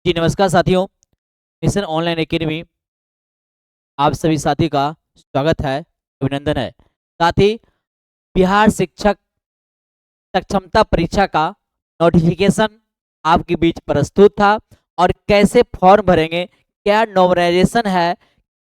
जी नमस्कार साथियों, mission online academy आप सभी साथी का स्वागत है, अभिनंदन है। साथ ही बिहार शिक्षक सक्षमता परीक्षा का नोटिफिकेशन आपके बीच प्रस्तुत था और कैसे फॉर्म भरेंगे, क्या नॉमिनाइजेशन है,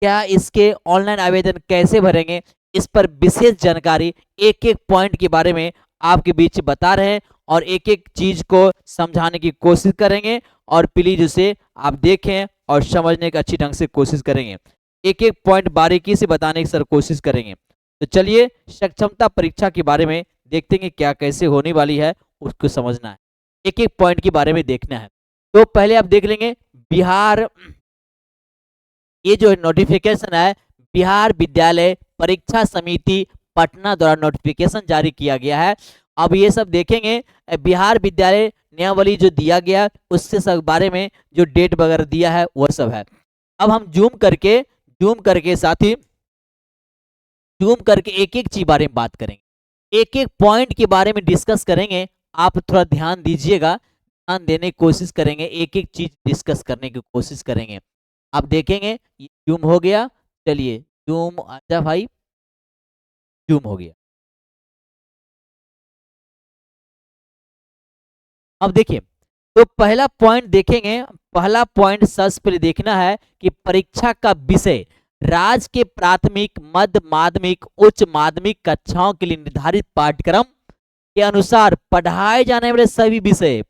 क्या इसके ऑनलाइन आवेदन कैसे भरेंगे, इस पर विशेष जानकारी एक एक पॉइंट के बारे में आपके बीच बता रहे हैं और एक एक चीज को समझाने की कोशिश करेंगे और प्लीज उसे आप देखें और समझने की अच्छी ढंग से कोशिश करेंगे। एक एक पॉइंट बारीकी से बताने की सर कोशिश करेंगे। तो चलिए सक्षमता परीक्षा के बारे में देखते हैं कि क्या कैसे होने वाली है, उसको समझना है, एक एक पॉइंट के बारे में देखना है। तो पहले आप देख लेंगे बिहार, ये जो नोटिफिकेशन है बिहार विद्यालय परीक्षा समिति पटना द्वारा नोटिफिकेशन जारी किया गया है। अब ये सब देखेंगे बिहार विद्यालय नियमावली जो दिया गया उससे सब बारे में जो डेट वगैरह दिया है वह सब है। अब हम जूम करके साथ ही जूम करके एक एक चीज बारे में बात करेंगे, एक एक पॉइंट के बारे में डिस्कस करेंगे। आप थोड़ा ध्यान दीजिएगा, ध्यान देने की कोशिश करेंगे, एक एक चीज डिस्कस करने की कोशिश करेंगे। आप देखेंगे जूम हो गया, चलिए जूम आजा भाई, जूम हो गया। अब देखिए तो पहला पॉइंट देखेंगे, पहला पॉइंट सबसे पहले देखना है कि परीक्षा का विषय राज्य के प्राथमिक मध्य माध्यमिक उच्च माध्यमिक कक्षाओं के लिए निर्धारित पाठ्यक्रम के अनुसार पढ़ाए जाने वाले सभी विषय,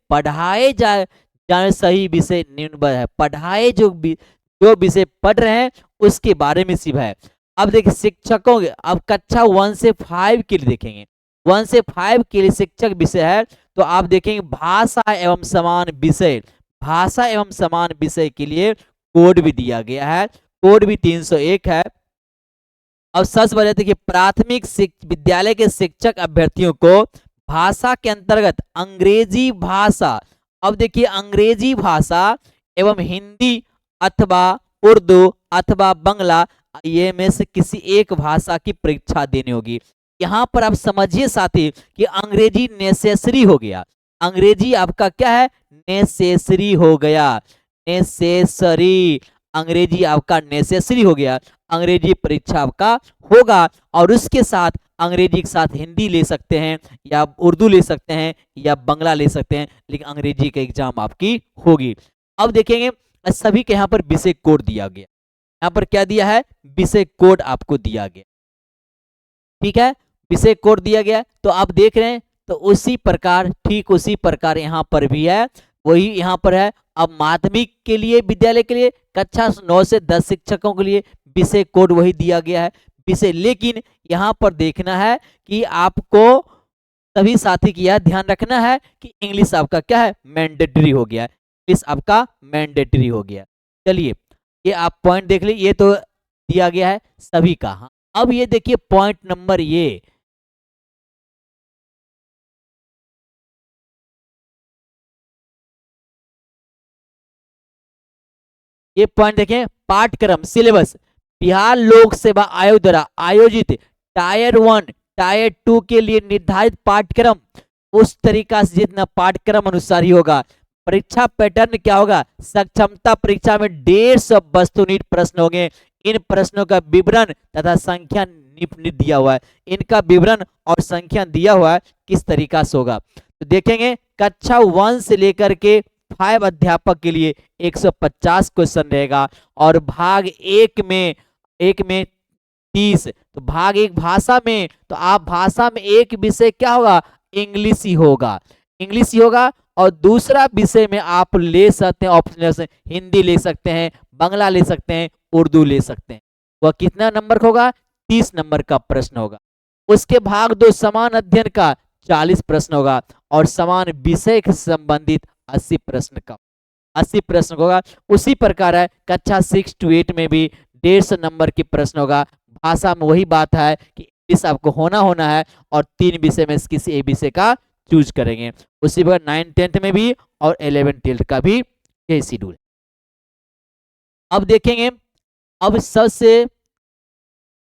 जाने सही विषय निम्न है, पढ़ाए जो विषय पढ़ रहे हैं उसके बारे में सिर्फ है। अब देखिए शिक्षकों के, अब कक्षा 1 से 5 के लिए देखेंगे, 1 से 5 के लिए शिक्षक विषय है। तो आप देखेंगे भाषा एवं समान विषय, भाषा एवं समान विषय के लिए कोड भी दिया गया है, कोड भी 301 है। अब सच बता देखिए प्राथमिक विद्यालय के शिक्षक अभ्यर्थियों को भाषा के अंतर्गत अंग्रेजी भाषा, अब देखिए अंग्रेजी भाषा एवं हिंदी अथवा उर्दू अथवा बंगला, ये में से किसी एक भाषा की परीक्षा देनी होगी। यहाँ पर आप समझिए साथी कि अंग्रेजी नेसेसरी हो गया, अंग्रेजी आपका क्या है, नेसेसरी हो गया, नेसेसरी, अंग्रेजी आपका नेसेसरी हो गया, अंग्रेजी परीक्षा आपका होगा। और उसके साथ अंग्रेजी के साथ हिंदी ले सकते हैं या उर्दू ले सकते हैं या बंगला ले सकते हैं, लेकिन अंग्रेजी का एग्जाम आपकी होगी। अब देखेंगे सभी के यहाँ पर विषय कोड दिया गया, यहाँ पर क्या दिया है, विषय कोड आपको दिया गया, ठीक है, विषय कोड दिया गया। तो आप देख रहे हैं तो उसी प्रकार, ठीक उसी प्रकार यहाँ पर भी है, वही यहाँ पर है। अब माध्यमिक के लिए विद्यालय के लिए कक्षा 9 से 10 शिक्षकों के लिए विषय कोड वही दिया गया है विषय, लेकिन यहाँ पर देखना है कि आपको सभी साथी की यह ध्यान रखना है कि इंग्लिश आपका क्या है, मैंडेटरी हो गया, इंग्लिश आपका मैंडेटरी हो गया। चलिए ये आप पॉइंट देख लीजिए, ये तो दिया गया है सभी का। हाँ अब ये देखिए पॉइंट नंबर ये पॉइंट देखें, पाठ्यक्रम सिलेबस बिहार लोक सेवा आयोग द्वारा आयोजित टायर 1 टायर 2 के लिए निर्धारित पाठ्यक्रम उस तरीका से जितना पाठ्यक्रम अनुसार ही होगा। परीक्षा पैटर्न क्या होगा, सक्षमता परीक्षा में 150 वस्तुनिष्ठ प्रश्न होंगे, इन प्रश्नों का विवरण तथा संख्या दिया हुआ है, इनका विवरण और संख्या दिया हुआ है किस तरीका से होगा। तो देखेंगे कक्षा 1 से लेकर के 5 अध्यापक के लिए 150 क्वेश्चन रहेगा और भाग एक में 30, तो भाग एक भाषा में, तो आप भाषा में एक विषय क्या होगा, इंग्लिश ही होगा, इंग्लिश ही होगा। और दूसरा विषय में आप ले सकते हैं ऑप्शनल से, हिंदी ले सकते हैं, बंगला ले सकते हैं, उर्दू ले सकते हैं। वह कितना नंबर का होगा, 30 नंबर का प्रश्न होगा। उसके भाग 2 समान अध्ययन का 40 प्रश्न होगा और समान विषय से संबंधित 80 प्रश्न का 80 प्रश्न होगा। उसी प्रकार है कक्षा 6 to 8 में भी 150 नंबर के प्रश्न होगा। भाषा में वही बात है कि इंग्लिश आपको होना है और 3 विषय में किसी एक विषय का चूज करेंगे। उसी प्रकार 9 10th में भी और 11 12th का भी यही शेड्यूल। अब देखेंगे अब सबसे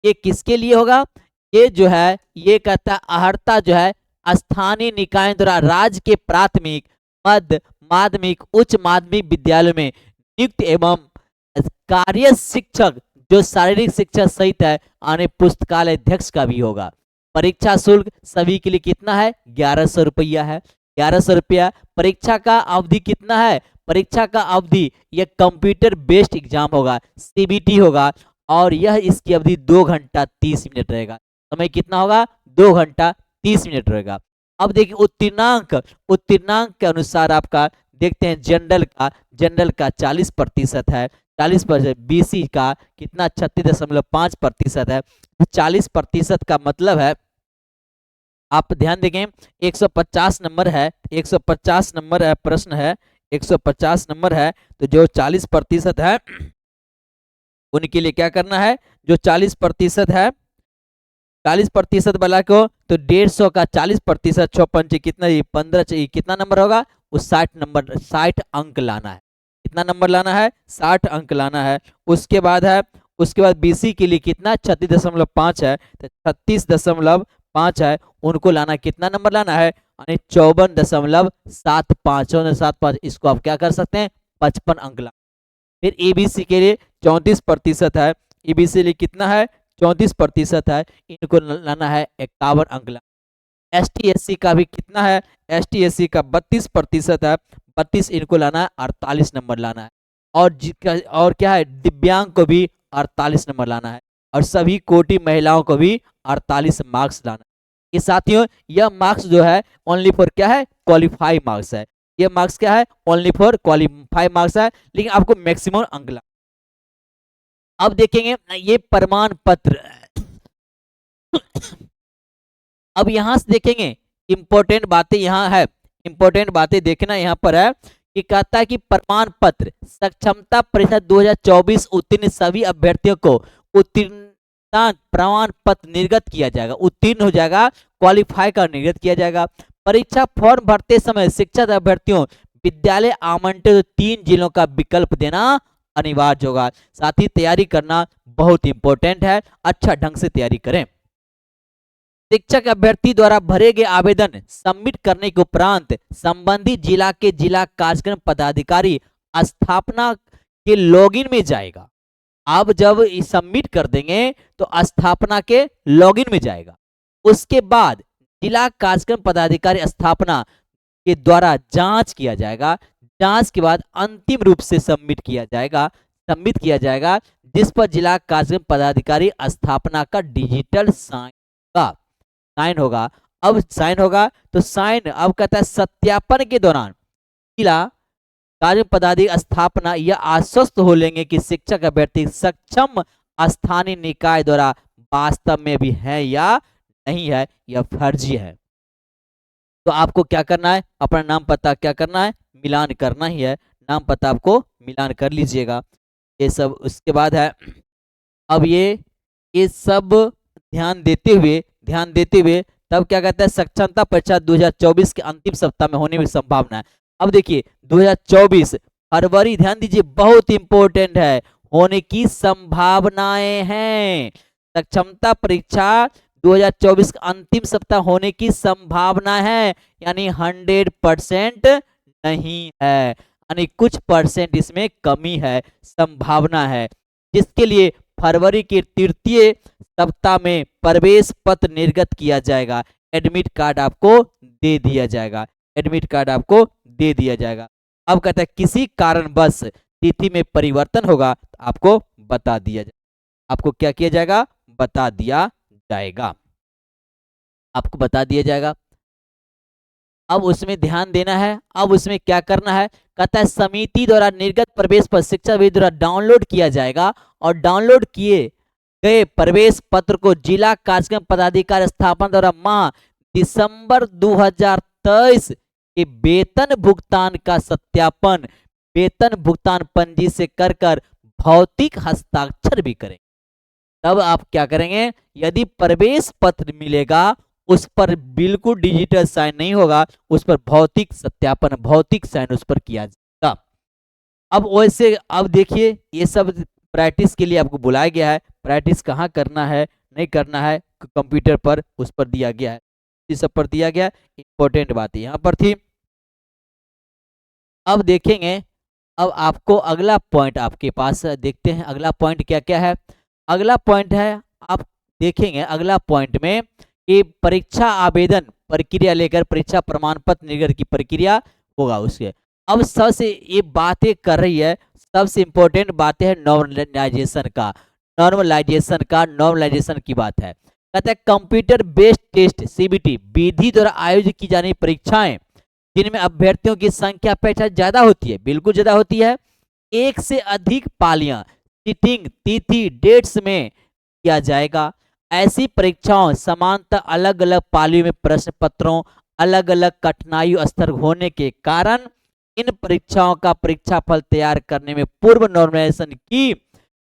ये किसके लिए होगा, ये जो है ये कहता है अहर्ता जो है स्थानीय निकाय द्वारा राज्य के प्राथमिक मध्य माध्यमिक उच्च माध्यमिक विद्यालयों में नियुक्त एवं कार्य शिक्षक जो शारीरिक शिक्षा सहित है अन्य पुस्तकालय अध्यक्ष का भी होगा। परीक्षा शुल्क सभी के लिए कितना है? 1100 रुपया है। 1100 रुपया। परीक्षा का अवधि कितना है? परीक्षा का अवधि यह कंप्यूटर बेस्ड एग्जाम होगा, सीबीटी होगा, और यह इसकी अवधि 2 घंटा 30 मिनट रहेगा। समय कितना होगा? 2 घंटा 30 मिनट रहेगा। अब देखिए उत्तीर्णांक, उत्तीर्णांक के अनुसार आपका देखते हैं जनरल का 40% है, 40%। बीसी का कितना? 36.5% है। 40% का मतलब है, आप ध्यान देंगे 150 नंबर है, 150 नंबर है, प्रश्न है 150 नंबर है, तो जो 40% है उनके लिए क्या करना है? जो 40% है, 40% वाला को तो 150 का 40%, 6 कितना? 15 चाहिए, कितना नंबर होगा? वो 60 नंबर, 60 अंक लाना है। कितना नंबर लाना है? 60 अंक लाना है। उसके बाद है, उसके बाद बीसी के लिए कितना? 36.5 है, तो 36.5 है, उनको लाना कितना नंबर लाना है? यानी 54.75, इसको आप क्या कर सकते हैं? 55 अंक ला। फिर एबीसी के लिए 34% है, एबीसी लिए कितना है? 34% है, इनको लाना है 51 अंक ला। एसटी एससी का भी कितना है? एसटी एससी का 32% है, 32, इनको लाना है 48 नंबर लाना है। और क्या है? दिव्यांग को भी 48 नंबर लाना है, और सभी कोटि महिलाओं को भी 48 मार्क्स लाना है। ये साथियों, यह मार्क्स जो है ओनली फॉर क्या है? क्वालिफाई मार्क्स है। ये मार्क्स क्या है? ओनली फॉर क्वालिफाई मार्क्स है, लेकिन आपको मैक्सिमम अंक ला। अब देखेंगे ये प्रमाण पत्र। अब यहां से देखेंगे इंपॉर्टेंट बातें यहाँ है, इंपॉर्टेंट बातें देखना यहाँ पर है कि कहता है कि प्रमाण पत्र सक्षमता परीक्षा 2024 उत्तीर्ण सभी अभ्यर्थियों को उत्तीर्णता प्रमाण पत्र निर्गत किया जाएगा। उत्तीर्ण हो जाएगा, क्वालिफाई का निर्गत किया जाएगा। परीक्षा फॉर्म भरते समय शिक्षक अभ्यर्थियों विद्यालय आवंटित 3 जिलों का विकल्प देना अनिवार्य होगा। साथ ही तैयारी करना बहुत इंपॉर्टेंट है, अच्छा ढंग से तैयारी करें। शिक्षक अभ्यर्थी द्वारा भरे गए आवेदन सबमिट करने के उपरांत संबंधित जिला के जिला कार्यक्रम पदाधिकारी स्थापना के लॉगिन में जाएगा। आप जब सबमिट कर देंगे तो स्थापना के लॉगिन में जाएगा। उसके बाद जिला कार्यक्रम पदाधिकारी स्थापना के द्वारा जांच किया जाएगा। जांच के बाद अंतिम रूप से सबमिट किया जाएगा, जिस पर जिला कार्यक्रम पदाधिकारी स्थापना का डिजिटल साइन होगा। अब साइन होगा तो साइन अब कहता है सत्यापन के दौरान जिला कार्य पदाधिकारी स्थापना यह आश्वस्त हो लेंगे कि शिक्षक अभ्यर्थी सक्षम स्थानीय निकाय द्वारा वास्तव में भी है या नहीं है, यह फर्जी है। तो आपको क्या करना है? अपना नाम पता क्या करना है? मिलान करना ही है। नाम पता आपको मिलान कर लीजिएगा। ये सब उसके बाद है। अब ये सब ध्यान देते हुए तब क्या कहता है? सक्षमता परीक्षा 2024 के अंतिम सप्ताह में होने की संभावना है। अब देखिए 2024 फरवरी, ध्यान दीजिए, बहुत इंपॉर्टेंट है, होने की संभावनाएं हैं। सक्षमता परीक्षा 2024 का अंतिम सप्ताह होने की संभावना है, यानी 100% नहीं है, यानी कुछ परसेंट इसमें कमी है, संभावना है, जिसके लिए फरवरी के तृतीय सप्ताह में प्रवेश पत्र निर्गत किया जाएगा। एडमिट कार्ड आपको दे दिया जाएगा, एडमिट कार्ड आपको दे दिया जाएगा। अब कहता है किसी कारणवश तिथि में परिवर्तन होगा तो आपको बता दिया जाएगा। आपको क्या किया जाएगा? बता दिया जाएगा, आपको बता दिया जाएगा। अब उसमें ध्यान देना है। अब उसमें क्या करना है? कहता है समिति द्वारा निर्गत प्रवेश पत्र शिक्षा विभाग द्वारा डाउनलोड किया जाएगा, और डाउनलोड किए गए प्रवेश पत्र को जिला कार्यक्रम पदाधिकारी स्थापना द्वारा माह दिसंबर 2023 के वेतन भुगतान का सत्यापन वेतन भुगतान पंजी से कर भौतिक हस्ताक्षर भी करें। तब आप क्या करेंगे? यदि प्रवेश पत्र मिलेगा उस पर बिल्कुल डिजिटल साइन नहीं होगा, उस पर भौतिक सत्यापन, भौतिक साइन उस पर किया जाएगा। अब वैसे अब देखिए ये सब प्रैक्टिस के लिए आपको बुलाया गया है। प्रैक्टिस कहाँ करना है, नहीं करना है, कंप्यूटर पर उस पर दिया गया है, इस सब पर दिया गया। इंपॉर्टेंट बात यहाँ पर थी। अब देखेंगे, अब आपको अगला पॉइंट आपके पास देखते हैं, अगला पॉइंट क्या क्या है। अगला पॉइंट है, आप देखेंगे अगला पॉइंट में कि परीक्षा आवेदन प्रक्रिया लेकर परीक्षा प्रमाण पत्र निर्गत की प्रक्रिया होगा उसके। अब सबसे ये बातें कर रही है, सबसे इंपॉर्टेंट बातें है नॉर्मलाइजेशन की बात है। कहता है कंप्यूटर बेस्ड टेस्ट सीबीटी विधि द्वारा आयोजित की जाने परीक्षाएं जिनमें अभ्यर्थियों की संख्या अपेक्षा ज्यादा होती है, बिल्कुल ज्यादा होती है, एक से अधिक पालियां सीटिंग तिथि डेट्स में किया जाएगा। ऐसी परीक्षाओं समानतः अलग अलग पालियों में प्रश्न पत्रों अलग अलग कठिनाई स्तर होने के कारण इन परीक्षाओं का परीक्षा फल तैयार करने में पूर्व नॉर्मलाइजेशन की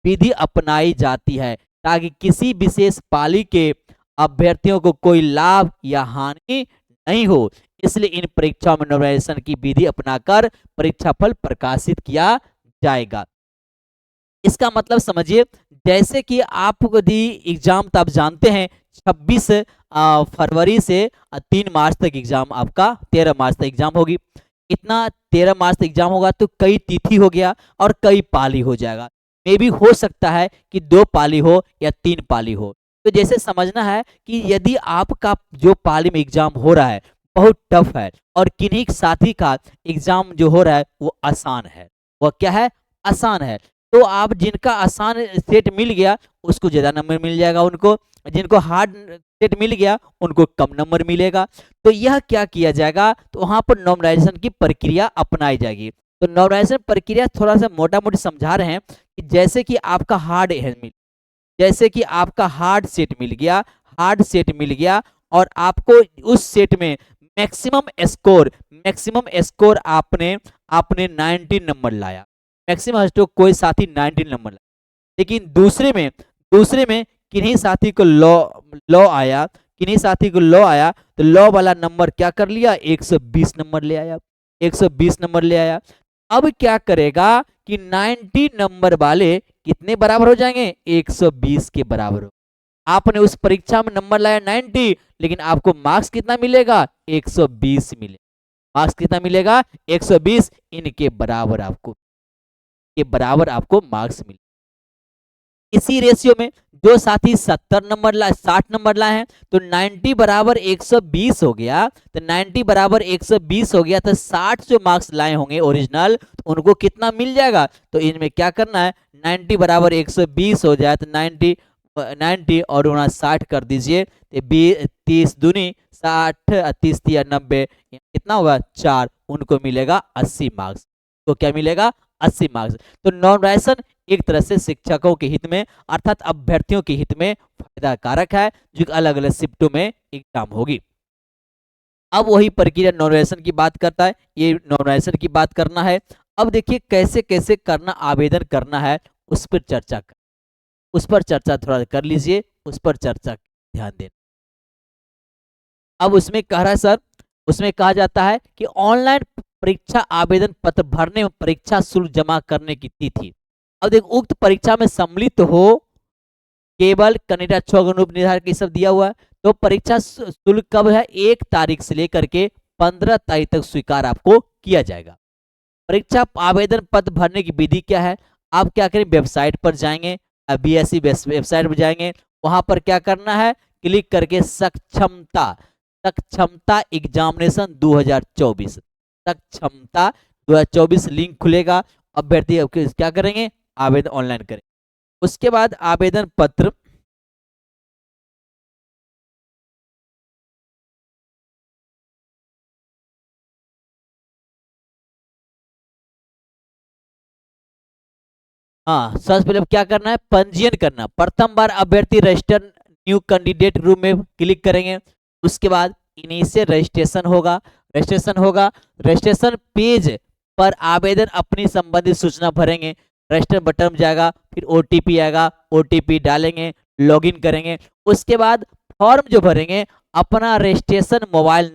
विधि अपनाई जाती है ताकि किसी विशेष पाली के अभ्यर्थियों को कोई लाभ या हानि नहीं हो। इसलिए इन परीक्षाओं में नॉर्मलाइजेशन की विधि अपनाकर परीक्षा फल प्रकाशित किया जाएगा। इसका मतलब समझिए, जैसे कि आप यदि एग्जाम तो आप जानते हैं 26 फरवरी से 3 मार्च तक एग्जाम, आपका 13 मार्च तक एग्जाम होगी। इतना 13 मार्च तक एग्जाम होगा तो कई तिथि हो गया और कई पाली हो जाएगा। मे भी हो सकता है कि 2 पाली हो या 3 पाली हो। तो जैसे समझना है कि यदि आपका जो पाली में एग्जाम हो रहा है बहुत टफ है और किन्हीं साथी का एग्जाम जो हो रहा है वो आसान है, वह क्या है, आसान है, तो आप जिनका आसान सेट मिल गया उसको ज्यादा नंबर मिल जाएगा, उनको जिनको हार्ड सेट मिल गया उनको कम नंबर मिलेगा। तो यह क्या किया जाएगा, तो वहां पर नॉर्मलाइजेशन की प्रक्रिया अपनाई जाएगी। तो नॉर्मलाइजेशन प्रक्रिया थोड़ा सा मोटा मोटी समझा रहे हैं कि जैसे कि आपका हार्ड मिल, जैसे कि आपका हार्ड सेट मिल गया और आपको उस सेट में मैक्सिमम स्कोर आपने आपने 19 नंबर लाया, मैक्सिमम स्कोर कोई साथी 19 नंबर लाया, लेकिन दूसरे में किन्हीं साथी को लॉ आया, किन्हीं साथी को लॉ आया तो लॉ वाला नंबर क्या कर लिया, 120 नंबर ले आया, 120 नंबर ले आया। अब क्या करेगा कि 90 नंबर वाले कितने बराबर हो जाएंगे, 120 के बराबर हो। आपने उस परीक्षा में नंबर लाया 90, लेकिन आपको मार्क्स कितना मिलेगा, 120 मिले, मार्क्स कितना मिलेगा, 120, इनके बराबर आपको, के बराबर आपको मार्क्स मिले। इसी रेशियो में जो साथी 70 नंबर लाए, 60 नंबर लाए हैं, तो 90 बराबर 120 हो गया, तो 90 बराबर 120 हो गया, तो 60 जो मार्क्स लाए होंगे ओरिजिनल, तो उनको कितना मिल जाएगा। तो इनमें क्या करना है, 90 बराबर 120 हो जाए तो 90 और 60 कर दीजिए, तो 30 दूनी 60, 30 या 90, कितना होगा 4, उनको मिलेगा 80 मार्क्स। तो क्या मिलेगा, 80 मार्क्स। तो नॉर्मलाइजेशन एक तरह से शिक्षकों के हित में अर्थात अभ्यर्थियों के हित में फायदा कारक है, जो अलग अलग शिफ्टों में एग्जाम होगी। अब वही प्रक्रिया नॉर्मलाइजेशन की बात करता है, ये नॉर्मलाइजेशन की बात करना है। अब देखिए कैसे कैसे करना, आवेदन करना है, उस पर चर्चा कर, उस पर चर्चा थोड़ा कर लीजिए, उस पर चर्चा ध्यान देना। अब उसमें कह रहा है सर, उसमें कहा जाता है कि ऑनलाइन परीक्षा आवेदन पत्र भरने में परीक्षा शुल्क जमा करने की तिथि। अब देखो उक्त परीक्षा में सम्मिलित हो केवल कनिष्ठ 6 ग्रुप निर्धारित ये सब दिया हुआ है। तो परीक्षा शुल्क कब है, 1 तारीख से लेकर के 15 तारीख तक स्वीकार आपको किया जाएगा। परीक्षा आवेदन पत्र भरने की विधि क्या है, आप क्या करें, वेबसाइट पर जाएंगे, बीएससी वेबसाइट पर जाएंगे, वहां पर क्या करना है, क्लिक करके सक्षमता सक्षमता एग्जामिनेशन 2024, सक्षमता 2024 लिंक खुलेगा। अभ्यर्थी क्या करेंगे, आवेदन ऑनलाइन करें। उसके बाद आवेदन पत्र हाँ, सबसे पहले क्या करना है, पंजीयन करना। प्रथम बार अभ्यर्थी रजिस्टर न्यू कैंडिडेट रूम में क्लिक करेंगे। उसके बाद इनिशियल रजिस्ट्रेशन पेज पर आवेदन अपनी संबंधित सूचना भरेंगे, रजिस्टर बटन जाएगा, फिर ओटीपी आएगा, ओटीपी डालेंगे, लॉगिन करेंगे। उसके बाद फॉर्म जो भरेंगे अपना रजिस्ट्रेशन मोबाइल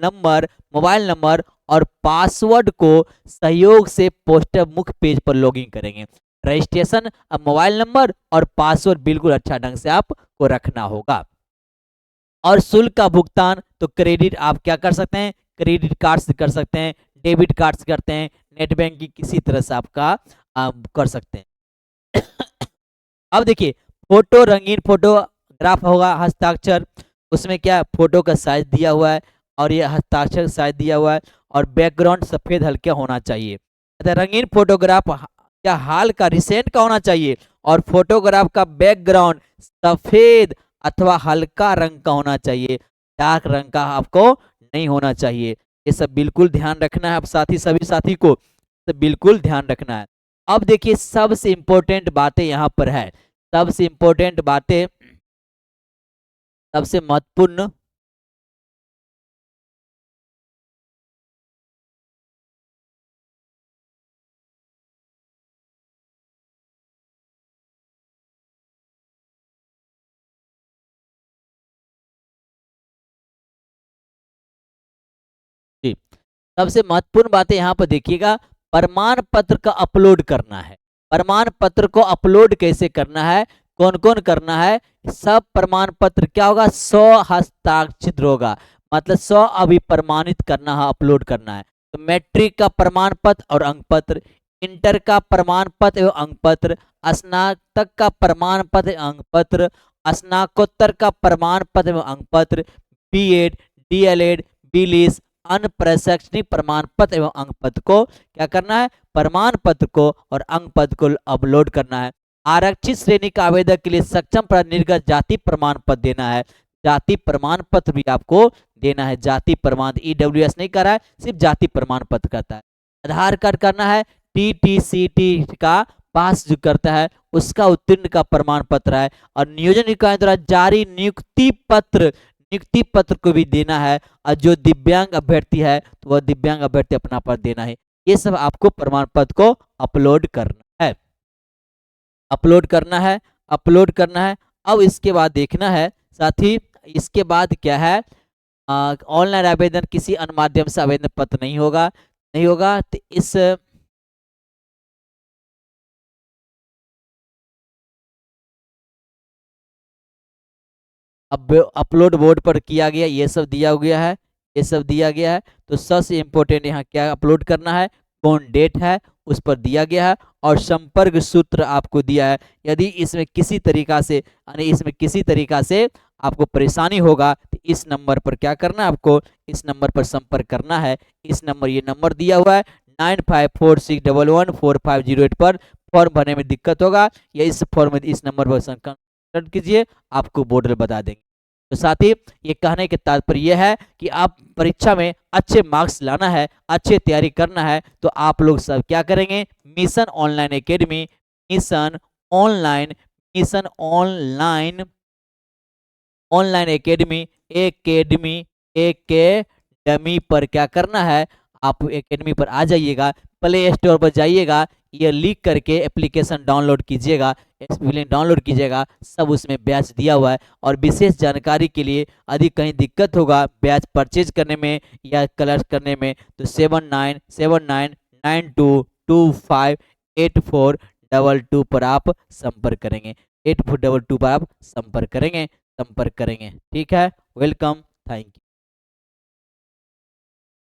नंबर और पासवर्ड को सहयोग से पोस्टर मुख्य पेज पर लॉगिन करेंगे। रजिस्ट्रेशन, मोबाइल नंबर और पासवर्ड बिल्कुल अच्छा ढंग से आपको रखना होगा। और शुल्क का भुगतान तो क्रेडिट आप क्या कर सकते हैं, क्रेडिट कार्ड से कर सकते हैं, डेबिट कार्ड से करते हैं, नेट बैंकिंग किसी तरह से आपका कर सकते हैं। अब देखिए फोटो, रंगीन फोटोग्राफ होगा, हस्ताक्षर, उसमें क्या फोटो का साइज दिया हुआ है और ये हस्ताक्षर का साइज दिया हुआ है और बैकग्राउंड सफेद हल्का होना चाहिए। रंगीन फोटोग्राफ क्या हाल का रिसेंट का होना चाहिए और फोटोग्राफ का बैकग्राउंड सफेद अथवा हल्का रंग का होना चाहिए, डार्क रंग का आपको नहीं होना चाहिए। ये सब बिल्कुल ध्यान रखना है आप साथी, सभी साथी को तो बिल्कुल ध्यान रखना है। अब देखिए सबसे इंपॉर्टेंट बातें यहाँ पर है, सबसे इंपॉर्टेंट बातें, सबसे महत्वपूर्ण। जी, सबसे महत्वपूर्ण बातें यहाँ पर देखिएगा, प्रमाण पत्र का अपलोड करना है। प्रमाण पत्र को अपलोड कैसे करना है, कौन कौन करना है, सब प्रमाण पत्र क्या होगा, 100 हस्ताक्षरित होगा, मतलब 100 अभी प्रमाणित करना है, अपलोड करना है। तो मैट्रिक का प्रमाण पत्र और अंक पत्र, इंटर का प्रमाण पत्र एवं अंक पत्र, स्नातक का प्रमाण पत्र अंक पत्र, स्नातकोत्तर का प्रमाण पत्र एवं अंक पत्र, बीएड, डीएलएड, बीलिस, अन्य प्रशैक्षणिक प्रमाण पत्र एवं अंक पत्र को क्या करना है, प्रमाण पत्र को और अंक पत्र को अपलोड करना है। आरक्षित श्रेणी का आवेदक के लिए सक्षम निर्गत जाति प्रमाण पत्र देना है, जाति प्रमाण पत्र भी आपको देना है। जाति प्रमाण ईडब्ल्यूएस नहीं कर रहा है, सिर्फ जाति प्रमाण पत्र करता है। आधार कार्ड करना है, टीटीसीटी का पास जो करता है उसका उत्तीर्ण का प्रमाण पत्र है, और नियोजन निकाय द्वारा जारी नियुक्ति पत्र को भी देना है, और जो दिव्यांग अभ्यर्थी है तो वह दिव्यांग अभ्यर्थी अपना पत्र देना है। ये सब आपको प्रमाण पत्र को अपलोड करना है, अपलोड करना है, अपलोड करना है। अब इसके बाद देखना है साथी, इसके बाद क्या है, ऑनलाइन आवेदन किसी अन्य माध्यम से आवेदन पत्र नहीं होगा, नहीं होगा। तो इस अब अपलोड बोर्ड पर किया गया, ये सब दिया गया है, ये सब दिया गया है। तो सबसे इम्पोर्टेंट यहाँ क्या अपलोड करना है, कौन डेट है उस पर दिया गया है, और संपर्क सूत्र आपको दिया है। यदि इसमें किसी तरीका से, यानी इसमें किसी तरीका से आपको परेशानी होगा तो इस नंबर पर क्या करना है, आपको इस नंबर पर संपर्क करना है। इस नंबर, ये नंबर दिया हुआ है 9546114508 पर फॉर्म भरने में दिक्कत होगा या इस फॉर्म में इस नंबर पर संपर्क कीजिए, आपको बोर्ड बता देंगे। तो साथ ही ये कहने के तात्पर्य यह है कि आप परीक्षा में अच्छे मार्क्स लाना है, अच्छे तैयारी करना है, तो आप लोग सब क्या करेंगे, mission online academy, mission online, mission online, online academy, academy, academy पर क्या करना है, आप एकेडमी पर आ जाइएगा, प्ले स्टोर पर जाइएगा, ये लिख करके एप्लीकेशन डाउनलोड कीजिएगा, डाउनलोड कीजिएगा, सब उसमें बैच दिया हुआ है। और विशेष जानकारी के लिए यदि कहीं दिक्कत होगा बैच परचेज करने में या कलर करने में, तो 797992258422 पर आप संपर्क करेंगे, 8422 पर आप संपर्क करेंगे, संपर्क करेंगे। ठीक है, वेलकम, थैंक यू।